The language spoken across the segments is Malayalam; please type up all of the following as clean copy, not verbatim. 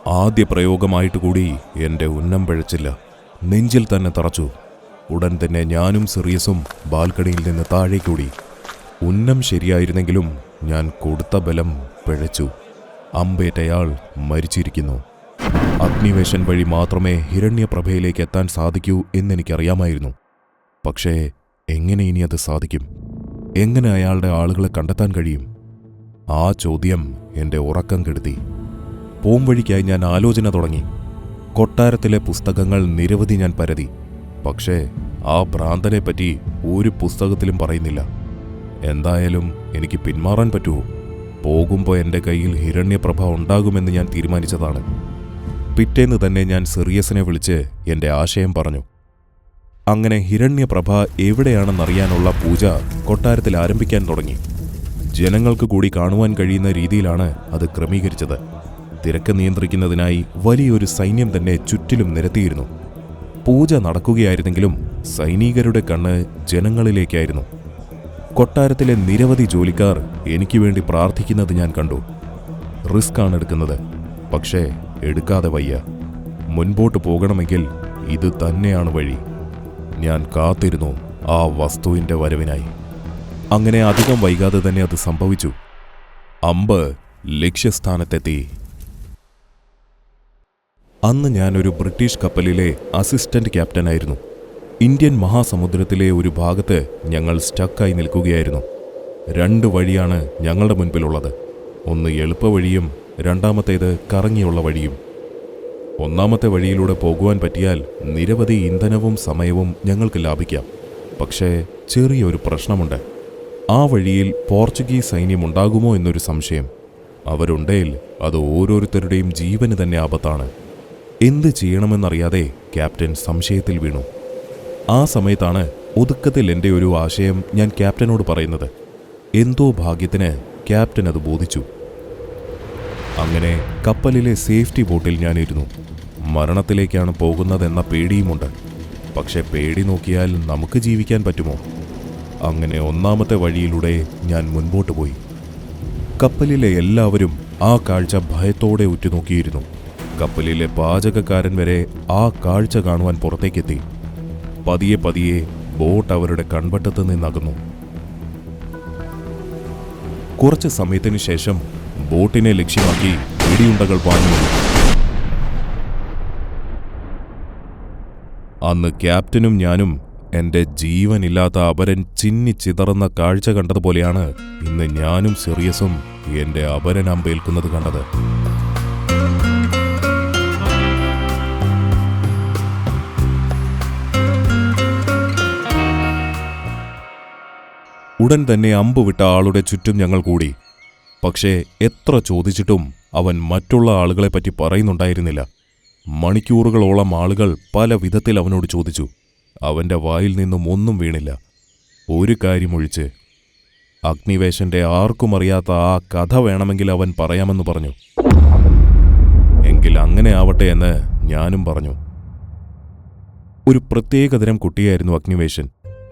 ആദ്യ പ്രയോഗമായിട്ട് കൂടി എൻ്റെ ഉന്നം പിഴച്ചില്ല. നെഞ്ചിൽ തന്നെ തറച്ചു. ഉടൻ തന്നെ ഞാനും സിറിയസും ബാൽക്കണിയിൽ നിന്ന് താഴേക്കൂടി. ഉന്നം ശരിയായിരുന്നെങ്കിലും ഞാൻ കൊടുത്ത ബലം പിഴച്ചു. അമ്പേറ്റയാൾ മരിച്ചിരിക്കുന്നു. അഗ്നിവേശൻ വഴി മാത്രമേ ഹിരണ്യപ്രഭയിലേക്ക് എത്താൻ സാധിക്കൂ എന്നെനിക്കറിയാമായിരുന്നു. പക്ഷേ എങ്ങനെ ഇനി അത് സാധിക്കും? എങ്ങനെ അയാളുടെ ആളുകളെ കണ്ടെത്താൻ കഴിയും? ആ ചോദ്യം എൻ്റെ ഉറക്കം കെടുത്തി. പോംവഴിക്കായി ഞാൻ ആലോചന തുടങ്ങി. കൊട്ടാരത്തിലെ പുസ്തകങ്ങൾ നിരവധി ഞാൻ പരതി. പക്ഷേ ആ ഭ്രാന്തനെപ്പറ്റി ഒരു പുസ്തകത്തിലും പറയുന്നില്ല. എന്തായാലും എനിക്ക് പിന്മാറാൻ പറ്റുമോ? പോകുമ്പോൾ എൻ്റെ കയ്യിൽ ഹിരണ്യപ്രഭ ഉണ്ടാകുമെന്ന് ഞാൻ തീരുമാനിച്ചതാണ്. പിറ്റേന്ന് തന്നെ ഞാൻ സിറിയസിനെ വിളിച്ച് എൻ്റെ ആശയം പറഞ്ഞു. അങ്ങനെ ഹിരണ്യപ്രഭ എവിടെയാണെന്നറിയാനുള്ള പൂജ കൊട്ടാരത്തിൽ ആരംഭിക്കാൻ തുടങ്ങി. ജനങ്ങൾക്ക് കൂടി കാണുവാൻ കഴിയുന്ന രീതിയിലാണ് അത് ക്രമീകരിച്ചത്. തിരക്ക് നിയന്ത്രിക്കുന്നതിനായി വലിയൊരു സൈന്യം തന്നെ ചുറ്റിലും നിരത്തിയിരുന്നു. പൂജ നടക്കുകയായിരുന്നെങ്കിലും സൈനികരുടെ കണ്ണ് ജനങ്ങളിലേക്കായിരുന്നു. കൊട്ടാരത്തിലെ നിരവധി ജോലിക്കാർ എനിക്ക് വേണ്ടി പ്രാർത്ഥിക്കുന്നത് ഞാൻ കണ്ടു. റിസ്ക്കാണ് എടുക്കുന്നത്, പക്ഷേ എടുക്കാതെ വയ്യ. മുൻപോട്ട് പോകണമെങ്കിൽ ഇത് തന്നെയാണ് വഴി. ഞാൻ കാത്തിരുന്നു ആ വസ്തുവിൻ്റെ വരവിനായി. അങ്ങനെ അധികം വൈകാതെ തന്നെ അത് സംഭവിച്ചു. അമ്പ് ലക്ഷ്യസ്ഥാനത്തെത്തി. അന്ന് ഞാനൊരു ബ്രിട്ടീഷ് കപ്പലിലെ അസിസ്റ്റന്റ് ക്യാപ്റ്റനായിരുന്നു. ഇന്ത്യൻ മഹാസമുദ്രത്തിലെ ഒരു ഭാഗത്ത് ഞങ്ങൾ സ്റ്റക്കായി നിൽക്കുകയായിരുന്നു. 2 വഴിയാണ് ഞങ്ങളുടെ മുൻപിലുള്ളത്. ഒന്ന് എളുപ്പവഴിയും രണ്ടാമത്തേത് കറങ്ങിയുള്ള വഴിയും. ഒന്നാമത്തെ വഴിയിലൂടെ പോകുവാൻ പറ്റിയാൽ നിരവധി ഇന്ധനവും സമയവും ഞങ്ങൾക്ക് ലാഭിക്കാം. പക്ഷേ ചെറിയൊരു പ്രശ്നമുണ്ട്. ആ വഴിയിൽ പോർച്ചുഗീസ് സൈന്യമുണ്ടാകുമോ എന്നൊരു സംശയം. അവരുണ്ടേൽ അത് ഓരോരുത്തരുടെയും ജീവന് തന്നെ ആപത്താണ്. എന്ത് ചെയ്യണമെന്നറിയാതെ ക്യാപ്റ്റൻ സംശയത്തിൽ വീണു. ആ സമയത്താണ് ഒതുക്കത്തിൽ എൻ്റെ ഒരു ആശയം ഞാൻ ക്യാപ്റ്റനോട് പറയുന്നത്. എന്തോ ഭാഗ്യത്തിന് ക്യാപ്റ്റൻ അത് ബോധിച്ചു. അങ്ങനെ കപ്പലിലെ സേഫ്റ്റി ബോട്ടിൽ ഞാനിരുന്നു. മരണത്തിലേക്കാണ് പോകുന്നതെന്ന പേടിയുമുണ്ട്. പക്ഷെ പേടി നോക്കിയാൽ നമുക്ക് ജീവിക്കാൻ പറ്റുമോ? അങ്ങനെ ഒന്നാമത്തെ വഴിയിലൂടെ ഞാൻ മുൻപോട്ട് പോയി. കപ്പലിലെ എല്ലാവരും ആ കാഴ്ച ഭയത്തോടെ ഉറ്റുനോക്കിയിരുന്നു. കപ്പലിലെ പാചകക്കാരൻ വരെ ആ കാഴ്ച കാണുവാൻ പുറത്തേക്കെത്തി. പതിയെ പതിയെ ബോട്ട് അവരുടെ കൺവട്ടത്ത് നിന്നകന്നു. കുറച്ച് സമയത്തിനു ശേഷം ബോട്ടിനെ ലക്ഷ്യമാക്കി വെടിയുണ്ടകൾ പാഞ്ഞു. അന്ന് ക്യാപ്റ്റനും ഞാനും എൻ്റെ ജീവനില്ലാത്ത അപരൻ ചിന്നിച്ചിതറുന്ന കാഴ്ച കണ്ടതുപോലെയാണ് ഇന്ന് ഞാനും സിറിയസും എൻ്റെ അപരൻ അമ്പേൽക്കുന്നത് കണ്ടത്. ഉടൻ തന്നെ അമ്പ് വിട്ട ആളുടെ ചുറ്റും ഞങ്ങൾ കൂടി. പക്ഷേ എത്ര ചോദിച്ചിട്ടും അവൻ മറ്റുള്ള ആളുകളെപ്പറ്റി പറയുന്നുണ്ടായിരുന്നില്ല. മണിക്കൂറുകളോളം ആളുകൾ പല വിധത്തിൽ അവനോട് ചോദിച്ചു. അവൻ്റെ വായിൽ നിന്നും ഒന്നും വീണില്ല. ഒരു കാര്യമൊഴിച്ച് അഗ്നിവേശന്റെ ആർക്കും അറിയാത്ത ആ കഥ വേണമെങ്കിൽ അവൻ പറയാമെന്ന് പറഞ്ഞു. എങ്കിൽ അങ്ങനെ ആവട്ടെ എന്ന് ഞാനും പറഞ്ഞു. ഒരു പ്രത്യേകതരം കുട്ടിയായിരുന്നു അഗ്നിവേശൻ.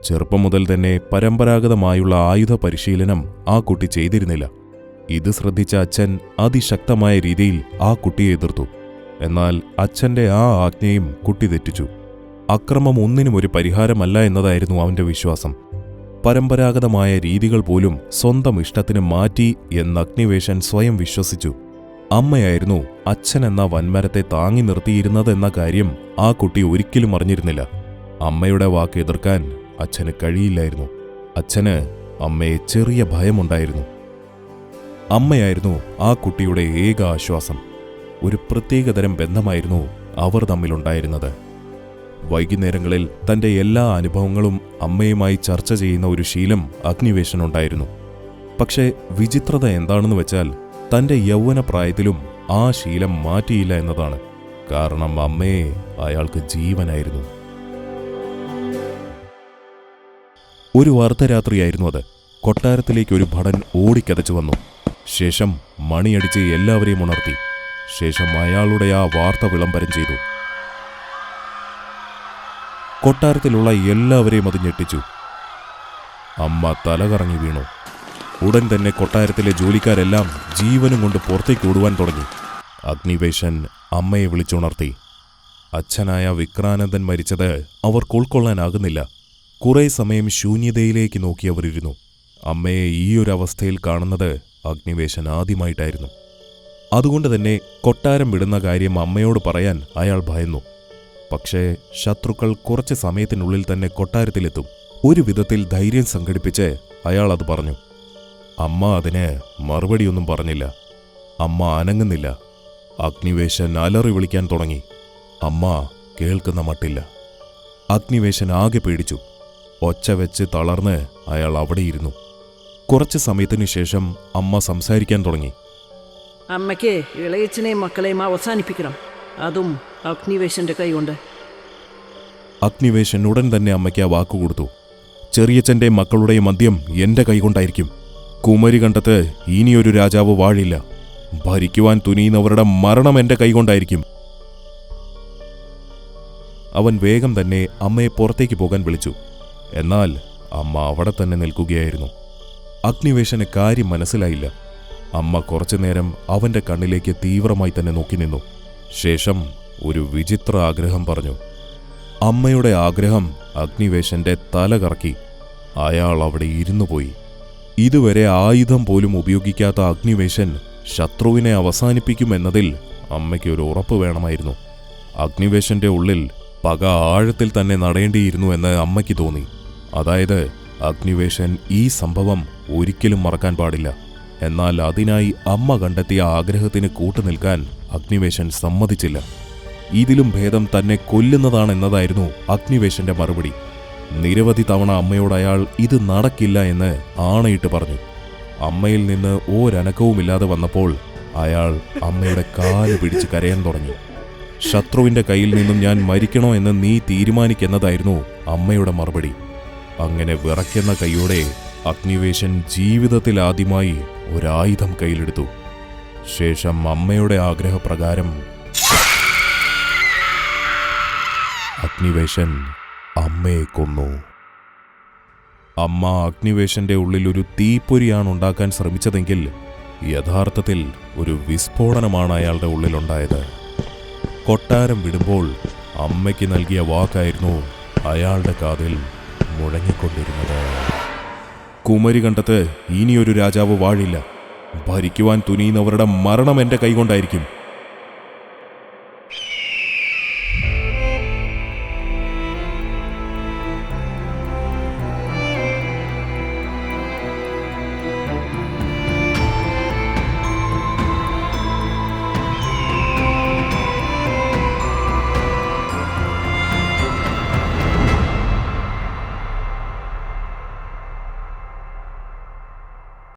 ചെറുപ്പം മുതൽ തന്നെ പരമ്പരാഗതമായുള്ള ആയുധ പരിശീലനം ആ കുട്ടി ചെയ്തിരുന്നില്ല. ഇത് ശ്രദ്ധിച്ച അച്ഛൻ അതിശക്തമായ രീതിയിൽ ആ കുട്ടിയെ എതിർത്തു. എന്നാൽ അച്ഛൻ്റെ ആ ആജ്ഞയും കുട്ടി തെറ്റിച്ചു. അക്രമം ഒന്നിനും ഒരു പരിഹാരമല്ല എന്നതായിരുന്നു അവൻ്റെ വിശ്വാസം. പരമ്പരാഗതമായ രീതികൾ പോലും സ്വന്തം ഇഷ്ടത്തിന് മാറ്റി എന്ന് അഗ്നിവേശൻ സ്വയം വിശ്വസിച്ചു. അമ്മയായിരുന്നു അച്ഛനെന്ന വൻമരത്തെ താങ്ങി നിർത്തിയിരുന്നതെന്ന കാര്യം ആ കുട്ടി ഒരിക്കലും അറിഞ്ഞിരുന്നില്ല. അമ്മയുടെ വാക്ക് എതിർക്കാൻ അച്ഛന് കഴിയില്ലായിരുന്നു. അച്ഛന് അമ്മയെ ചെറിയ ഭയമുണ്ടായിരുന്നു. അമ്മയായിരുന്നു ആ കുട്ടിയുടെ ഏക ആശ്വാസം. ഒരു പ്രത്യേകതരം ബന്ധമായിരുന്നു അവർ തമ്മിലുണ്ടായിരുന്നത്. വൈകുന്നേരങ്ങളിൽ തൻ്റെ എല്ലാ അനുഭവങ്ങളും അമ്മയുമായി ചർച്ച ചെയ്യുന്ന ഒരു ശീലം അഗ്നിവേശനുണ്ടായിരുന്നു. പക്ഷേ വിചിത്രത എന്താണെന്ന് വെച്ചാൽ തൻ്റെ യൗവനപ്രായത്തിലും ആ ശീലം മാറ്റിയില്ല എന്നതാണ്. കാരണം അമ്മയെ അയാൾക്ക് ജീവനായിരുന്നു. ഒരു അർദ്ധരാത്രിയായിരുന്നു അത്. കൊട്ടാരത്തിലേക്ക് ഒരു ഭടൻ ഓടിക്കതച്ചു വന്നു. ശേഷം മണിയടിച്ച് എല്ലാവരെയും ഉണർത്തി. ശേഷം അയാളുടെ ആ വാർത്ത വിളംബരം ചെയ്തു. കൊട്ടാരത്തിലുള്ള എല്ലാവരെയും അത് ഞെട്ടിച്ചു. അമ്മ തലകറങ്ങി വീണു. ഉടൻ തന്നെ കൊട്ടാരത്തിലെ ജോലിക്കാരെല്ലാം ജീവനും കൊണ്ട് പുറത്തേക്ക് ഓടുവാൻ തുടങ്ങി. അഗ്നിവേശൻ അമ്മയെ വിളിച്ചുണർത്തി. അച്ഛനായ വിക്രാനന്ദൻ മരിച്ചത് അവർക്ക് ഉൾക്കൊള്ളാനാകുന്നില്ല. കുറേ സമയം ശൂന്യതയിലേക്ക് നോക്കിയവരിരുന്നു. അമ്മയെ ഈയൊരവസ്ഥയിൽ കാണുന്നത് അഗ്നിവേശൻ ആദ്യമായിട്ടായിരുന്നു. അതുകൊണ്ട് തന്നെ കൊട്ടാരം വിടുന്ന കാര്യം അമ്മയോട് പറയാൻ അയാൾ ഭയന്നു. പക്ഷേ ശത്രുക്കൾ കുറച്ച് സമയത്തിനുള്ളിൽ തന്നെ കൊട്ടാരത്തിലെത്തും. ഒരു വിധത്തിൽ ധൈര്യം സംഘടിപ്പിച്ച് അയാൾ അത് പറഞ്ഞു. അമ്മ അതിന് മറുപടിയൊന്നും പറഞ്ഞില്ല. അമ്മ അനങ്ങുന്നില്ല. അഗ്നിവേശൻ അലറി വിളിക്കാൻ തുടങ്ങി. അമ്മ കേൾക്കുന്ന മട്ടില്ല. അഗ്നിവേശൻ ആകെ പേടിച്ചു. ഒച്ച വെച്ച് തളർന്ന് അയാൾ അവിടെയിരുന്നു. കുറച്ച് സമയത്തിനു ശേഷം അമ്മ സംസാരിക്കാൻ തുടങ്ങി. അമ്മയ്ക്ക് ഇളയച്ചനെയും മക്കളെയും അവസാനിപ്പിക്കണം, അതും അഗ്നിവേശന്റെ കൈകൊണ്ട്. അഗ്നിവേശൻ ഉടൻ തന്നെ അമ്മയ്ക്ക് ആ വാക്കുകൊടുത്തു. ചെറിയച്ഛൻ്റെയും മക്കളുടെയും അന്ത്യം എന്റെ കൈകൊണ്ടായിരിക്കും. കുമരികണ്ഠത്ത് ഇനിയൊരു രാജാവ് വാഴില്ല. ഭരിക്കുവാൻ തുനിയുന്നവരുടെ മരണം എന്റെ കൈകൊണ്ടായിരിക്കും. അവൻ വേഗം തന്നെ അമ്മയെ പുറത്തേക്ക് പോകാൻ വിളിച്ചു. എന്നാൽ അമ്മ അവിടെ തന്നെ നിൽക്കുകയായിരുന്നു. അഗ്നിവേശന് കാര്യം മനസ്സിലായില്ല. അമ്മ കുറച്ചുനേരം അവന്റെ കണ്ണിലേക്ക് തീവ്രമായി തന്നെ നോക്കി നിന്നു. ശേഷം ഒരു വിചിത്ര ആഗ്രഹം പറഞ്ഞു. അമ്മയുടെ ആഗ്രഹം അഗ്നിവേശന്റെ തല കറക്കി. അയാൾ അവിടെ ഇരുന്നു പോയി. ഇതുവരെ ആയുധം പോലും ഉപയോഗിക്കാത്ത അഗ്നിവേശൻ ശത്രുവിനെ അവസാനിപ്പിക്കുമെന്നതിൽ അമ്മയ്ക്ക് ഒരു ഉറപ്പ് വേണമായിരുന്നു. അഗ്നിവേശന്റെ ഉള്ളിൽ പക ആഴത്തിൽ തന്നെ നടേണ്ടിയിരുന്നു എന്ന് അമ്മയ്ക്ക് തോന്നി. അതായത് അഗ്നിവേശൻ ഈ സംഭവം ഒരിക്കലും മറക്കാൻ പാടില്ല. എന്നാൽ അതിനായി അമ്മ കണ്ടെത്തിയ ആഗ്രഹത്തിന് കൂട്ടുനിൽക്കാൻ അഗ്നിവേശൻ സമ്മതിച്ചില്ല. ഇതിലും ഭേദം തന്നെ കൊല്ലുന്നതാണെന്നതായിരുന്നു അഗ്നിവേശന്റെ മറുപടി. നിരവധി തവണ അമ്മയോട് അയാൾ ഇത് നടക്കില്ല എന്ന് ആണയിട്ട് പറഞ്ഞു. അമ്മയിൽ നിന്ന് ഒരനക്കവുമില്ലാതെ വന്നപ്പോൾ അയാൾ അമ്മയുടെ കാല് പിടിച്ച് കരയാൻ തുടങ്ങി. ശത്രുവിന്റെ കയ്യിൽ നിന്നും ഞാൻ മരിക്കണോ എന്ന് നീ തീരുമാനിക്കുന്നതായിരുന്നു അമ്മയുടെ മറുപടി. അങ്ങനെ വിറയ്ക്കുന്ന കൈയോടെ അഗ്നിവേശൻ ജീവിതത്തിൽ ആദ്യമായി ഒരായുധം കയ്യിലെടുത്തു. ശേഷം അമ്മയുടെ ആഗ്രഹപ്രകാരം അഗ്നിവേശൻ അമ്മയെ കൊന്നു. അമ്മ അഗ്നിവേശന്റെ ഉള്ളിൽ ഒരു തീപ്പൊരിയാണ് ഉണ്ടാക്കാൻ ശ്രമിച്ചതെങ്കിൽ യഥാർത്ഥത്തിൽ ഒരു വിസ്ഫോടനമാണ് അയാളുടെ ഉള്ളിലുണ്ടായത്. കൊട്ടാരം വിടുമ്പോൾ അമ്മയ്ക്ക് നൽകിയ വാക്കായിരുന്നു അയാളുടെ കാതിൽ മുഴങ്ങിക്കൊണ്ടിരുന്നത്. കുമരികണ്ഠത്ത് ഇനിയൊരു രാജാവ് വാഴില്ല. ഭരിക്കുവാൻ തുനിയുന്നവരുടെ മരണം എന്റെ കൈകൊണ്ടായിരിക്കും.